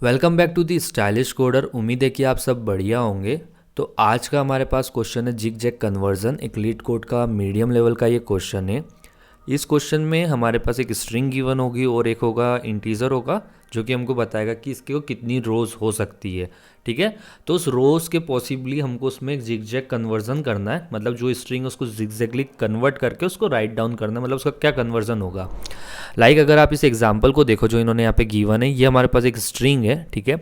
Welcome back to the stylish coder. उम्मीद है कि आप सब बढ़िया होंगे। तो आज का हमारे पास क्वेश्चन है जिग जैग कन्वर्जन, एक लीड कोड का मीडियम लेवल का ये क्वेश्चन है। इस क्वेश्चन में हमारे पास एक स्ट्रिंग गिवन होगी और एक होगा इंटीजर होगा जो कि हमको बताएगा कि इसके को कितनी रोज़ हो सकती है। ठीक है, तो उस रोज़ के पॉसिबली हमको उसमें एक जिग जैग कन्वर्जन करना है, मतलब जो स्ट्रिंग उसको जिगजैगली कन्वर्ट करके उसको राइट डाउन करना है, मतलब उसका क्या कन्वर्जन होगा। अगर आप इस एग्जाम्पल को देखो जो इन्होंने यहाँ पे गिवन है, ये हमारे पास एक स्ट्रिंग है। ठीक है,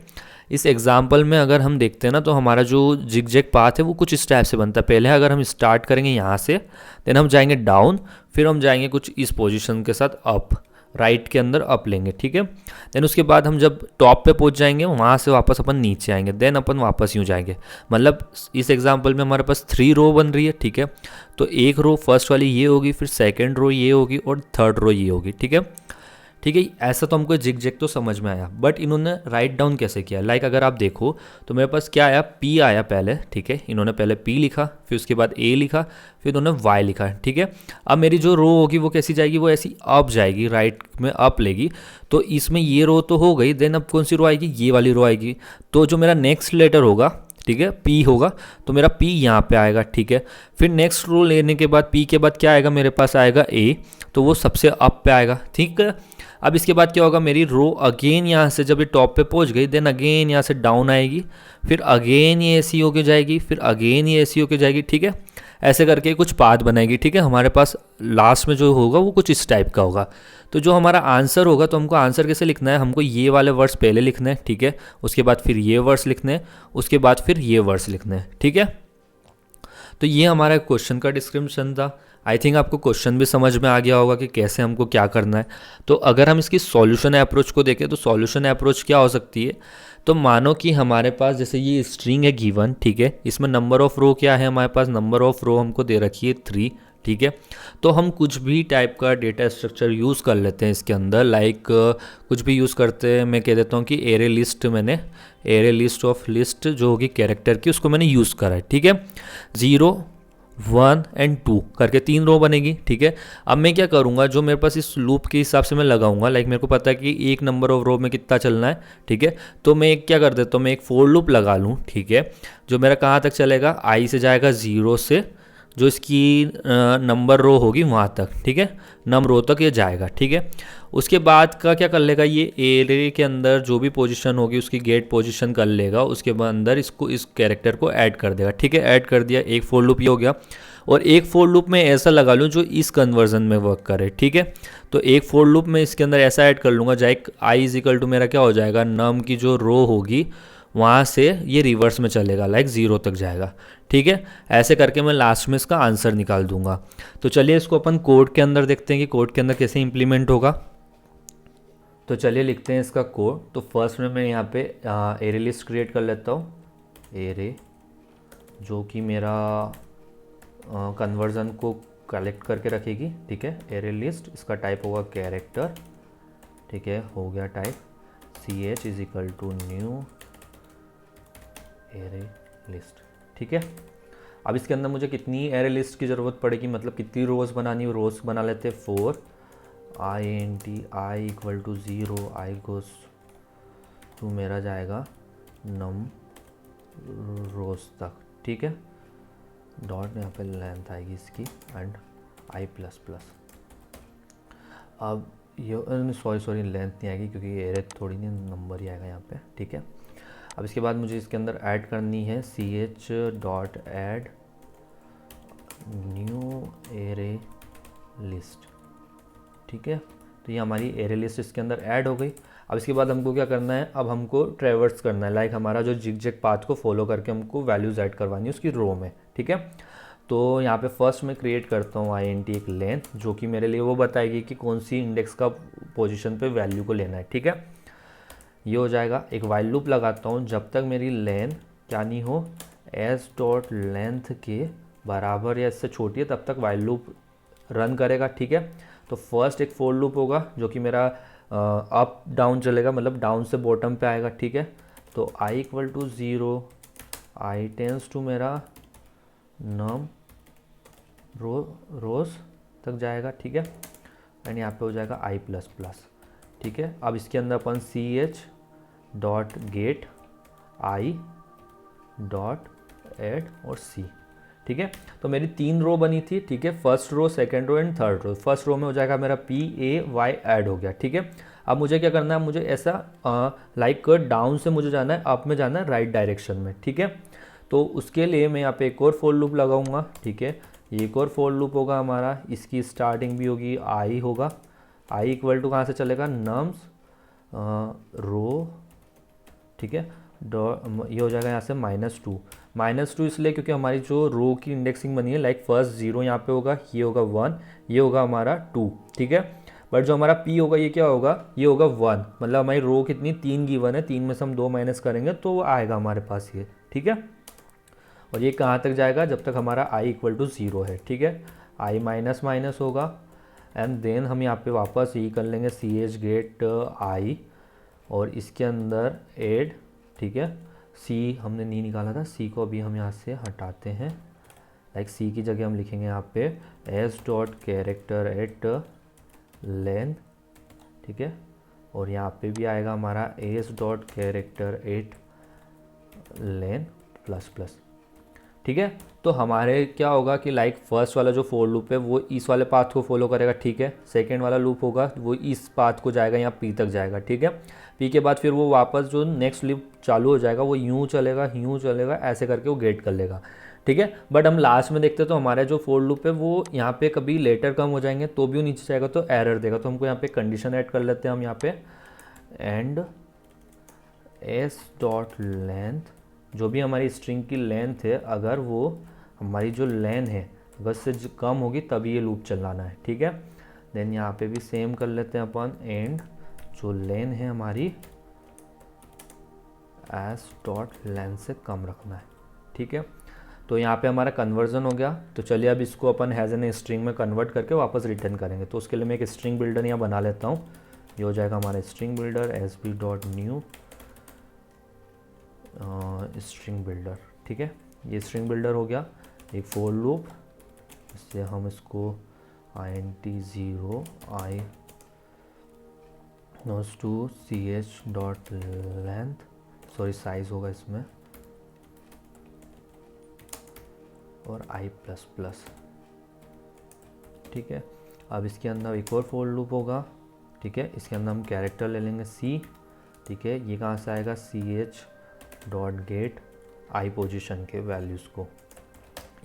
इस एग्जाम्पल में अगर हम देखते हैं ना तो हमारा जो जिगजैग पाथ है वो कुछ इस टाइप से बनता है। पहले अगर हम स्टार्ट करेंगे यहाँ से, देन हम जाएंगे डाउन, फिर हम जाएंगे कुछ इस पोजीशन के साथ अप, राइट के अंदर अप लेंगे। ठीक है, देन उसके बाद हम जब टॉप पे पहुंच जाएंगे वहाँ से वापस अपन नीचे आएंगे, देन अपन वापस यूँ जाएंगे। मतलब इस एग्जाम्पल में हमारे पास 3 रो बन रही है। ठीक है, तो एक रो फर्स्ट वाली ये होगी, फिर सेकेंड रो ये होगी और थर्ड रो ये होगी। ठीक है, ठीक है, ऐसा तो हमको जिग जैग तो समझ में आया, बट इन्होंने राइट डाउन कैसे किया। अगर आप देखो तो मेरे पास क्या आया, पी आया पहले। ठीक है, इन्होंने पहले पी लिखा, फिर उसके बाद ए लिखा, फिर इन्होंने वाई लिखा। ठीक है, अब मेरी जो रो होगी वो कैसी जाएगी, वो ऐसी अप जाएगी, राइट में अप लेगी। तो इसमें ये रो तो हो गई, देन अब कौन सी रो आएगी, ये वाली रो आएगी। तो जो मेरा नेक्स्ट लेटर होगा, ठीक है, पी होगा, तो मेरा पी यहाँ पे आएगा। ठीक है, फिर नेक्स्ट रो लेने के बाद पी के बाद क्या आएगा, मेरे पास आएगा ए, तो वो सबसे अप पे आएगा। ठीक है, अब इसके बाद क्या होगा, मेरी रो अगेन यहाँ से जब ये टॉप पे पहुँच गई, देन अगेन यहाँ से डाउन आएगी, फिर अगेन ये ऐसी होके जाएगी, फिर अगेन ये ऐसी होके जाएगी। ठीक है, ऐसे करके कुछ पाथ बनाएगी। ठीक है, हमारे पास लास्ट में जो होगा वो कुछ इस टाइप का होगा। तो जो हमारा आंसर होगा, तो हमको आंसर कैसे लिखना है, हमको ये वाले वर्ड्स पहले लिखने हैं। ठीक है, उसके बाद फिर ये वर्ड्स लिखने हैं, उसके बाद फिर ये वर्ड्स लिखने हैं। ठीक है, तो ये हमारा क्वेश्चन का डिस्क्रिप्शन था। आई थिंक आपको क्वेश्चन भी समझ में आ गया होगा कि कैसे हमको क्या करना है। तो अगर हम इसकी सॉल्यूशन अप्रोच को देखें तो सॉल्यूशन अप्रोच क्या हो सकती है। तो मानो कि हमारे पास जैसे ये स्ट्रिंग है गिवन, ठीक है, इसमें नंबर ऑफ रो क्या है, हमारे पास नंबर ऑफ रो हमको दे रखी है 3। ठीक है, तो हम कुछ भी टाइप का डेटा स्ट्रक्चर यूज़ कर लेते हैं इसके अंदर। कुछ भी यूज़ करते हैं। मैं कह देता हूँ कि एरे लिस्ट, मैंने एरे लिस्ट ऑफ लिस्ट जो होगी कैरेक्टर की, उसको मैंने यूज़ करा है। ठीक है, 0 1 एंड 2 करके 3 रो बनेगी। ठीक है, अब मैं क्या करूँगा, जो मेरे पास इस लूप के हिसाब से मैं लगाऊंगा, मेरे को पता है कि एक नंबर ऑफ रो में कितना चलना है। ठीक है, तो मैं एक क्या कर देता हूँ, मैं एक फोर लूप लगा लूँ। ठीक है, जो मेरा कहाँ तक चलेगा, आई से जाएगा 0 से जो इसकी नंबर रो होगी वहाँ तक। ठीक है, नम रो तक ये जाएगा। ठीक है, उसके बाद का क्या कर लेगा, ये एरे के अंदर जो भी पोजीशन होगी उसकी गेट पोजीशन कर लेगा, उसके बाद अंदर इसको इस कैरेक्टर को ऐड कर देगा। ठीक है, ऐड कर दिया, एक फोर लूप ये हो गया। और एक फोर लूप में ऐसा लगा लूँ जो इस कन्वर्जन में वर्क करे। ठीक है, तो एक फोर लूप में इसके अंदर ऐसा ऐड कर लूँगा, जाए आई इज इक्वल टू मेरा क्या हो जाएगा, नम की जो रो होगी वहाँ से ये रिवर्स में चलेगा, 0 तक जाएगा। ठीक है, ऐसे करके मैं लास्ट में इसका आंसर निकाल दूंगा। तो चलिए इसको अपन कोड के अंदर देखते हैं कि कोड के अंदर कैसे इंप्लीमेंट होगा। तो चलिए लिखते हैं इसका कोड। तो फर्स्ट में मैं यहाँ पे एरे लिस्ट क्रिएट कर लेता हूँ, एरे जो कि मेरा कन्वर्जन को कलेक्ट करके रखेगी। ठीक है, एरे लिस्ट, इसका टाइप होगा कैरेक्टर। ठीक है, हो गया type, C H is equal to new array list. ठीक है, अब इसके अंदर मुझे कितनी एरे लिस्ट की ज़रूरत पड़ेगी, मतलब कितनी रोज़ बनानी है, रोज़ बना लेते हैं 4। I N T I equal to 0, I goes to मेरा जाएगा नम रोज़ तक। ठीक है, डॉट यहाँ पे लेंथ आएगी इसकी एंड आई प्लस प्लस। अब ये सॉरी लेंथ नहीं आएगी क्योंकि एरे थोड़ी नहीं, नंबर ही आएगा यहाँ पे। ठीक है, अब इसके बाद मुझे इसके अंदर ऐड करनी है C H dot add new array list. ठीक है, तो ये हमारी एरे लिस्ट इसके अंदर ऐड हो गई। अब इसके बाद हमको क्या करना है, अब हमको ट्रेवर्स करना है, हमारा जो जिगजैग पाथ को फॉलो करके हमको वैल्यूज ऐड करवानी है उसकी रो में। ठीक है, तो यहाँ पे फर्स्ट मैं क्रिएट करता हूँ आई एन टी एक लेंथ जो कि मेरे लिए वो बताएगी कि कौन सी इंडेक्स का पोजीशन पे वैल्यू को लेना है। ठीक है, ये हो जाएगा। एक वाइल लूप लगाता हूँ जब तक मेरी लेंथ क्या नहीं हो, एस डॉट लेंथ के बराबर या इससे छोटी है तब तक वाइल लूप रन करेगा। ठीक है, तो फर्स्ट एक फोर लूप होगा जो कि मेरा अप डाउन चलेगा, मतलब डाउन से बॉटम पे आएगा। ठीक है, तो I equal to 0, I tends to मेरा नम रोज तक जाएगा। ठीक है, एंड यहाँ पे हो जाएगा आई प्लस प्लस। ठीक है, अब इसके अंदर अपन C H dot get I dot add और सी। ठीक है, तो मेरी 3 रो बनी थी। ठीक है, first row, second row and third row. First row में हो जाएगा मेरा पी ए वाई ऐड हो गया। ठीक है, अब मुझे क्या करना है, मुझे ऐसा लाइक डाउन से मुझे जाना है, अप में जाना है, राइट डायरेक्शन में। ठीक है, तो उसके लिए मैं यहाँ पे एक और फॉर लूप लगाऊंगा। ठीक है, ये एक और फॉर लूप होगा हमारा, इसकी स्टार्टिंग भी होगी आई होगा। आई इक्वल टू कहाँ से चलेगा, नम्स रो। ठीक है, ये हो जाएगा यहाँ से -2। -2 इसलिए क्योंकि हमारी जो रो की इंडेक्सिंग बनी है, लाइक फर्स्ट 0 यहाँ पे होगा, ये होगा 1, ये होगा हमारा 2। ठीक है, बट जो हमारा p होगा ये क्या होगा, ये होगा 1। मतलब हमारी रो कितनी, 3 गिवन है, 3 में से हम 2 माइनस करेंगे तो वो आएगा हमारे पास ये। ठीक है, और ये कहाँ तक जाएगा, जब तक हमारा i इक्वल टू 0 है। ठीक है, i माइनस माइनस होगा एंड देन हम यहाँ पे वापस ये कर लेंगे सी एच गेट आई और इसके अंदर एड। ठीक है, सी हमने नहीं निकाला था, सी को अभी हम यहाँ से हटाते हैं। लाइक सी की जगह हम लिखेंगे यहाँ पे S dot character at length. ठीक है, और यहाँ पे भी आएगा हमारा S dot character at length plus plus. ठीक है, तो हमारे क्या होगा कि लाइक फर्स्ट वाला जो फोर लूप है वो इस वाले पाथ को फॉलो करेगा। ठीक है, सेकंड वाला लूप होगा वो इस पाथ को जाएगा, यहाँ पी तक जाएगा। ठीक है, पी के बाद फिर वो वापस जो नेक्स्ट लूप चालू हो जाएगा वो यूँ चलेगा, ऐसे करके वो गेट कर लेगा। ठीक है, बट हम लास्ट में देखते हैं तो हमारा जो फोर लूप है वो यहाँ पे कभी लेटर कम हो जाएंगे तो भी वो नीचे जाएगा तो एरर देगा। तो हमको यहाँ पे कंडीशन ऐड कर लेते हैं हम यहाँ पे एंड एस डॉट लेंथ, जो भी हमारी स्ट्रिंग की लेंथ है, अगर वो हमारी जो लेंथ है अगर से कम होगी तभी ये लूप चलाना है। ठीक है, देन यहाँ पे भी सेम कर लेते हैं अपन एंड जो लेंथ है हमारी एस डॉट लेंथ से कम रखना है। ठीक है, तो यहाँ पे हमारा कन्वर्जन हो गया। तो चलिए अब इसको अपन हैज़ एन स्ट्रिंग में कन्वर्ट करके वापस रिटर्न करेंगे। तो उसके लिए मैं एक स्ट्रिंग बिल्डर यहाँ बना लेता हूँ। ये हो जाएगा हमारा string builder S B dot new string builder. ठीक है, ये स्ट्रिंग बिल्डर हो गया। एक फोर लूप, इससे हम इसको int0 i goes to C H dot length, sorry size होगा इसमें, और i प्लस प्लस। ठीक है, अब इसके अंदर एक और फोर लूप होगा। ठीक है, इसके अंदर हम कैरेक्टर ले लेंगे c। ठीक है, ये कहाँ से आएगा, C H dot get I position के वैल्यूज़ को,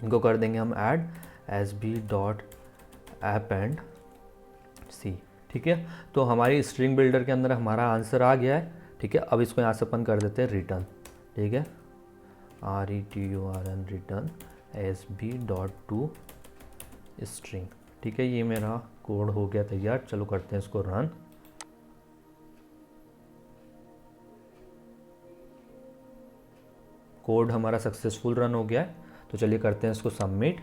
इनको कर देंगे हम add S B dot app and C. ठीक है, तो हमारी स्ट्रिंग बिल्डर के अंदर हमारा आंसर आ गया है। ठीक है, अब इसको यहाँ से अपन कर देते हैं रिटर्न। ठीक है, RETURN return S B dot to string. ठीक है, ये मेरा कोड हो गया तैयार। चलो करते हैं इसको रन। कोड हमारा सक्सेसफुल रन हो गया है। तो चलिए करते हैं इसको सबमिट।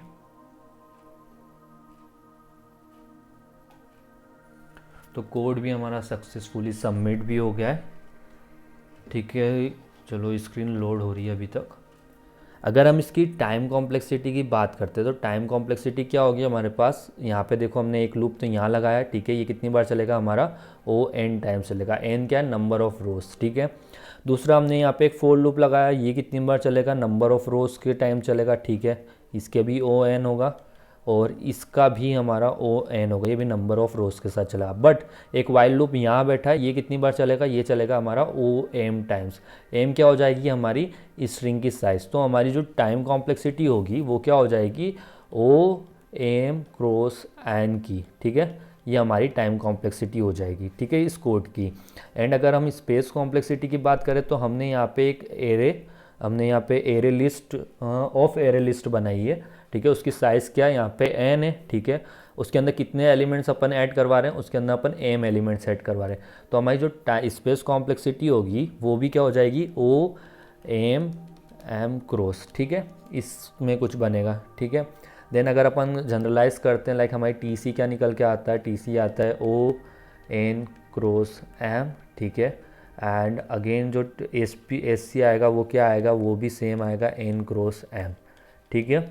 तो कोड भी हमारा सक्सेसफुली सबमिट भी हो गया है। ठीक है, चलो स्क्रीन लोड हो रही है अभी तक। अगर हम इसकी टाइम कॉम्प्लेक्सिटी की बात करते हैं तो टाइम कॉम्प्लेक्सिटी क्या होगी हमारे पास, यहाँ पे देखो हमने एक लूप तो यहाँ लगाया। ठीक है, ये कितनी बार चलेगा हमारा, ON टाइम चलेगा। N क्या है, नंबर ऑफ़ रोज। ठीक है, दूसरा हमने यहाँ पे एक फोर लूप लगाया, ये कितनी बार चलेगा, नंबर ऑफ़ रोज के टाइम चलेगा। ठीक है, इसके भी ON होगा और इसका भी हमारा ON होगा, ये भी नंबर ऑफ़ रोज के साथ चलेगा। बट एक वाइल लूप यहाँ बैठा है, ये कितनी बार चलेगा, ये चलेगा हमारा OM टाइम्स। M क्या हो जाएगी, हमारी स्ट्रिंग की साइज़। तो हमारी जो टाइम कॉम्प्लेक्सिटी होगी वो क्या हो जाएगी, OM क्रॉस N की। ठीक है, ये हमारी टाइम कॉम्प्लेक्सिटी हो जाएगी। ठीक है, इस कोड की। एंड अगर हम स्पेस कॉम्प्लेक्सिटी की बात करें तो हमने यहाँ पे एक array list of array list बनाई है। ठीक है, उसकी साइज़ क्या है, यहाँ पे n है। ठीक है, उसके अंदर कितने एलिमेंट्स अपन ऐड करवा रहे हैं, उसके अंदर अपन m एलिमेंट्स ऐड करवा रहे हैं। तो हमारी जो स्पेस कॉम्प्लेक्सिटी होगी वो भी क्या हो जाएगी, OM क्रॉस। ठीक है, इसमें कुछ बनेगा। ठीक है, देन अगर अपन जनरलाइज करते हैं, लाइक हमारी TC क्या निकल के आता है, TC आता है ON क्रॉस M। ठीक है, एंड अगेन जो SC आएगा वो क्या आएगा, वो भी सेम आएगा, N क्रॉस M। ठीक है,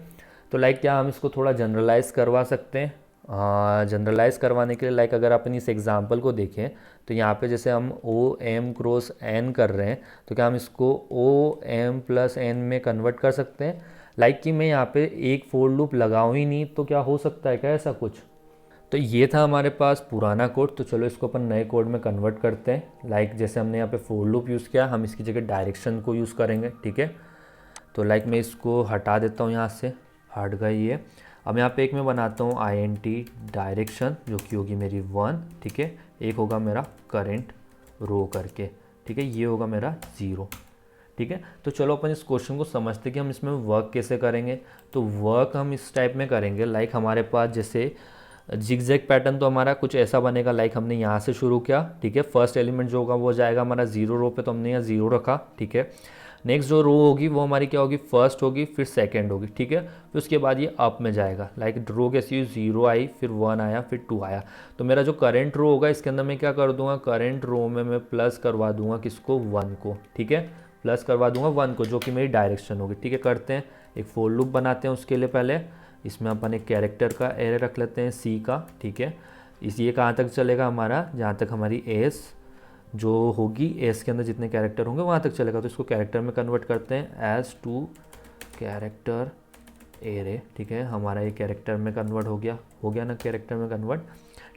तो लाइक क्या हम इसको थोड़ा जनरलाइज करवा सकते हैं जनरलाइज करवाने के लिए लाइक अगर अपन इस एग्जांपल को देखें तो यहाँ पे जैसे हम ओ एम क्रॉस एन कर रहे हैं तो क्या हम इसको ओ एम प्लस एन में कन्वर्ट कर सकते हैं। लाइक कि मैं यहाँ पे एक फोर लूप लगाऊँ ही नहीं तो क्या हो सकता है क्या ऐसा कुछ। तो ये था हमारे पास पुराना कोड, तो चलो इसको अपन नए कोड में कन्वर्ट करते हैं। लाइक जैसे हमने यहाँ पे फोर लूप यूज़ किया, हम इसकी जगह डायरेक्शन को यूज़ करेंगे, ठीक है। तो लाइक मैं इसको हटा देता हूँ, यहाँ से हट गई ये। अब यहाँ पे एक मैं बनाता हूँ INT डायरेक्शन जो कि होगी मेरी 1, ठीक है। एक होगा मेरा करेंट रो करके, ठीक है, ये होगा मेरा 0, ठीक है। तो चलो अपन इस क्वेश्चन को समझते कि हम इसमें वर्क कैसे करेंगे। तो वर्क हम इस टाइप में करेंगे, लाइक हमारे पास जैसे जिगजैग पैटर्न तो हमारा कुछ ऐसा बनेगा, लाइक हमने यहाँ से शुरू किया, ठीक है। फर्स्ट एलिमेंट जो होगा वो जाएगा हमारा 0 रो पे, तो हमने यहाँ 0 रखा, ठीक है। नेक्स्ट जो रो होगी वो हमारी क्या होगी, फर्स्ट होगी, फिर सेकंड होगी, ठीक है। फिर उसके बाद ये अप में जाएगा, लाइक रो कैसी हुई, 0 आई, फिर 1 आया, फिर 2 आया। तो मेरा जो करंट रो होगा इसके अंदर मैं क्या कर दूंगा, करंट रो में मैं प्लस करवा दूंगा किसको, 1 को, ठीक है। प्लस करवा दूंगा 1 को जो कि मेरी डायरेक्शन होगी, ठीक है। करते हैं एक फोर लूप बनाते हैं उसके लिए। पहले इसमें अपन एक कैरेक्टर का एरे रख लेते हैं C का, ठीक है। इस ये कहाँ तक चलेगा हमारा, जहाँ तक हमारी S जो होगी, एस के अंदर जितने कैरेक्टर होंगे वहाँ तक चलेगा। तो इसको कैरेक्टर में कन्वर्ट करते हैं एज टू कैरेक्टर एरे, ठीक है। हमारा ये कैरेक्टर में कन्वर्ट हो गया ना, कैरेक्टर में कन्वर्ट,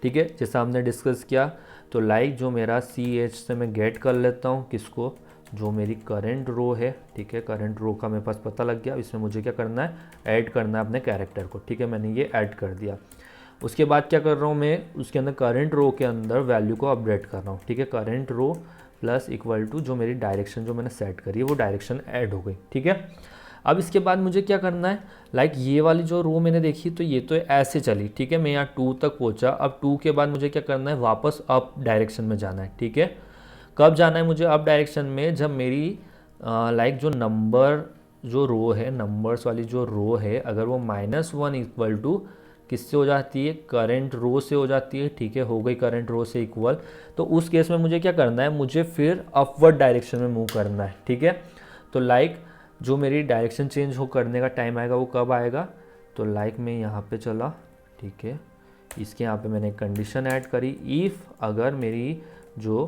ठीक है, जैसा हमने डिस्कस किया। तो लाइक जो मेरा CH से मैं गेट कर लेता हूँ किसको, जो मेरी करंट रो है, ठीक है। करंट रो का मेरे पास पता लग गया, इसमें मुझे क्या करना है, ऐड करना है अपने कैरेक्टर को, ठीक है। मैंने ये ऐड कर दिया। उसके बाद क्या कर रहा हूँ मैं, उसके अंदर करंट रो के अंदर वैल्यू को अपडेट कर रहा हूँ, ठीक है। Current row plus equal to जो मेरी डायरेक्शन जो मैंने सेट करी है वो डायरेक्शन ऐड हो गई, ठीक है। अब इसके बाद मुझे क्या करना है, लाइक ये वाली जो रो मैंने देखी तो ये तो ऐसे चली, ठीक है। मैं यहाँ 2 तक पहुँचा। अब 2 के बाद मुझे क्या करना है, वापस अप डायरेक्शन में जाना है, ठीक है। कब जाना है मुझे अप डायरेक्शन में, जब मेरी लाइक जो नंबर जो रो है, नंबर्स वाली जो रो है, अगर वो -1 इक्वल टू किससे हो जाती है, करंट रो से हो जाती है, ठीक है। हो गई करंट रो से इक्वल, तो उस केस में मुझे क्या करना है, मुझे फिर अपवर्ड डायरेक्शन में मूव करना है, ठीक है। तो लाइक जो मेरी डायरेक्शन चेंज हो करने का टाइम आएगा वो कब आएगा, तो लाइक मैं यहाँ पे चला, ठीक है। इसके यहाँ पे मैंने एक कंडीशन ऐड करी, इफ़ अगर मेरी जो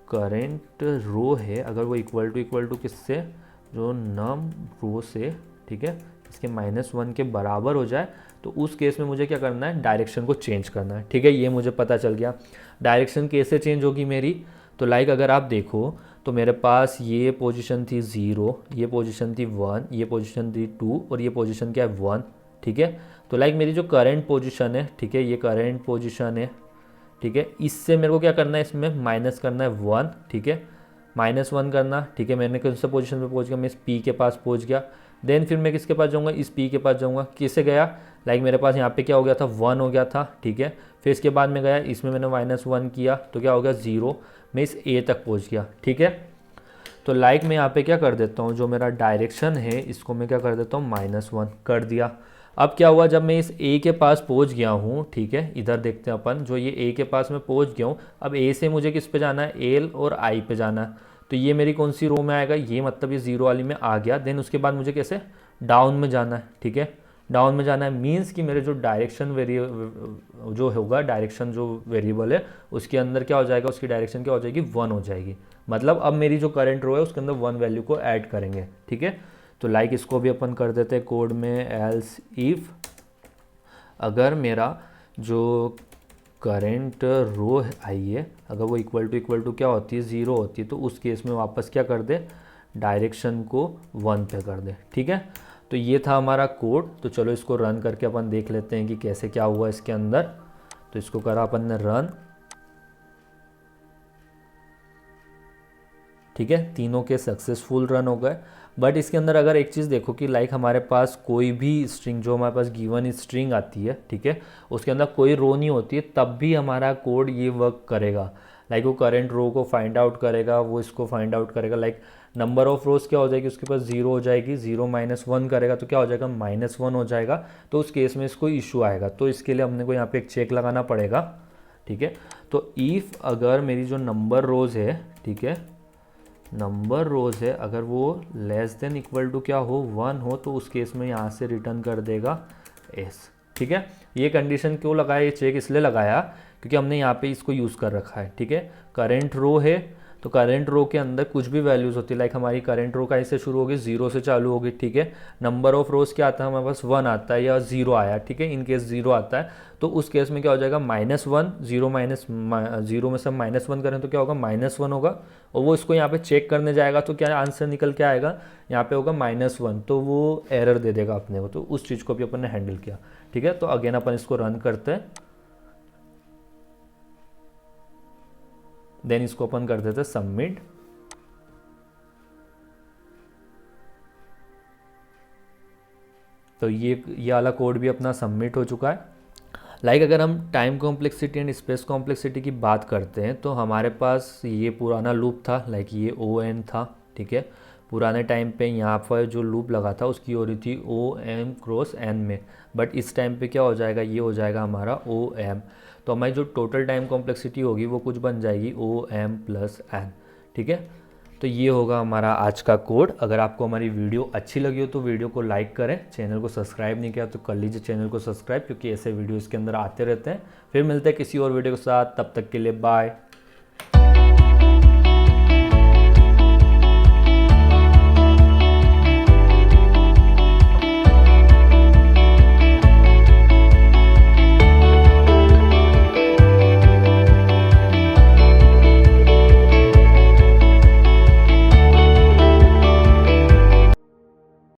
करंट रो है अगर वो इक्वल टू किससे, जो नम रो से, ठीक है, इसके -1 के बराबर हो जाए, तो उस केस में मुझे क्या करना है, डायरेक्शन को चेंज करना है, ठीक है। ये मुझे पता चल गया। डायरेक्शन कैसे चेंज होगी मेरी, तो लाइक अगर आप देखो तो मेरे पास ये पोजीशन थी 0, ये पोजीशन थी 1, ये पोजीशन थी 2 और ये पोजीशन क्या है 1, ठीक है। तो लाइक मेरी जो करंट पोजीशन है, ठीक है, ये करंट पोजीशन है, ठीक है। इससे मेरे को क्या करना है, इसमें माइनस करना है 1, ठीक है, -1 करना, ठीक है। मैंने कौन सा पोजीशन पे पहुंच गया, मैं इस P के पास पहुंच गया। देन फिर मैं किसके पास जाऊंगा, इस P के पास जाऊंगा। किससे गया, लाइक मेरे पास यहाँ पे क्या हो गया था, 1 हो गया था, ठीक है। फिर इसके बाद में गया, इसमें मैंने -1 किया तो क्या हो गया 0, मैं इस A तक पहुँच गया, ठीक है। तो लाइक मैं यहाँ पे क्या कर देता हूँ, जो मेरा डायरेक्शन है इसको मैं क्या कर देता हूँ, -1 कर दिया। अब क्या हुआ, जब मैं इस A के पास पहुँच गया हूँ, ठीक है, इधर देखते हैं अपन, जो ये A के पास मैं पहुँच गया हूँ, अब A से मुझे किस पे जाना है, L और I पे जाना है। तो ये मेरी कौन सी रो में आएगा, ये मतलब ये 0 वाली में आ गया। देन उसके बाद मुझे कैसे डाउन में जाना है, ठीक है, डाउन में जाना है। मीन्स कि मेरे जो डायरेक्शन जो होगा, डायरेक्शन जो वेरिएबल है उसके अंदर क्या हो जाएगा, उसकी डायरेक्शन क्या हो जाएगी, 1 हो जाएगी। मतलब अब मेरी जो करंट रो है उसके अंदर 1 वैल्यू को ऐड करेंगे, ठीक है। तो लाइक इसको भी अपन कर देते हैं कोड में, एल्स इफ अगर मेरा जो करंट रो आई है अगर वो इक्वल टू क्या होती है, 0 होती है, तो उस केस में वापस क्या कर दे, डायरेक्शन को 1 पे कर दे, ठीक है। तो ये था हमारा कोड। तो चलो इसको रन करके अपन देख लेते हैं कि कैसे क्या हुआ इसके अंदर। तो इसको करा अपन ने रन, ठीक है, तीनों के सक्सेसफुल रन हो गए। बट इसके अंदर अगर एक चीज़ देखो कि लाइक हमारे पास कोई भी स्ट्रिंग जो हमारे पास गिवन स्ट्रिंग आती है, ठीक है, उसके अंदर कोई रो नहीं होती है, तब भी हमारा कोड ये वर्क करेगा। लाइक वो करंट रो को फाइंड आउट करेगा, वो इसको फाइंड आउट करेगा। लाइक नंबर ऑफ रोज क्या हो जाएगी, उसके पास 0 हो जाएगी, 0 -1 करेगा तो क्या हो जाएगा, -1 हो जाएगा। तो उस केस में इसको इशू आएगा, तो इसके लिए हमने को यहाँ पे एक चेक लगाना पड़ेगा, ठीक है। तो इफ़ अगर मेरी जो नंबर रोज है, ठीक है, नंबर रोज है, अगर वो लेस देन इक्वल टू क्या हो, 1 हो, तो उस केस में यहाँ से रिटर्न कर देगा S, ठीक है। ये कंडीशन क्यों लगाया, ये चेक इसलिए लगाया क्योंकि हमने यहाँ पे इसको यूज़ कर रखा है। ठीक है, करेंट रो है तो करेंट रो के अंदर कुछ भी वैल्यूज़ होती है, लाइक हमारी करेंट रो कहीं से शुरू होगी, 0 से चालू होगी। ठीक है, नंबर ऑफ रोज क्या आता है हमारे पास, 1 आता है या 0 आया। ठीक है, इन केस 0 आता है तो उस केस में क्या हो जाएगा, -1, 0 माइनस 0 में से हम -1 करें तो क्या होगा, -1 होगा। और वो इसको यहाँ पे चेक करने जाएगा तो क्या आंसर निकल के आएगा, यहाँ पे होगा -1, तो वो एरर दे देगा अपने को। तो उस चीज़ को भी अपन ने हैंडल किया। ठीक है, तो अगेन अपन इसको रन करते हैं, देन इसको अपन कर देते सबमिट। तो ये वाला कोड भी अपना सबमिट हो चुका है। लाइक अगर हम time complexity and space complexity की बात करते हैं तो हमारे पास ये पुराना लूप था, लाइक ये ON था। ठीक है, पुराने टाइम पे यहाँ पर जो लूप लगा था उसकी हो रही थी OM क्रॉस N में, बट इस टाइम पे क्या हो जाएगा, ये हो जाएगा हमारा OM। तो हमारी जो टोटल टाइम कॉम्प्लेक्सिटी होगी वो कुछ बन जाएगी OM + N। ठीक है, तो ये होगा हमारा आज का कोड। अगर आपको हमारी वीडियो अच्छी लगी हो तो वीडियो को लाइक करें, चैनल को सब्सक्राइब नहीं किया तो कर लीजिए चैनल को सब्सक्राइब, क्योंकि ऐसे वीडियो इसके अंदर आते रहते हैं। फिर मिलते हैं किसी और वीडियो के साथ, तब तक के लिए बाय।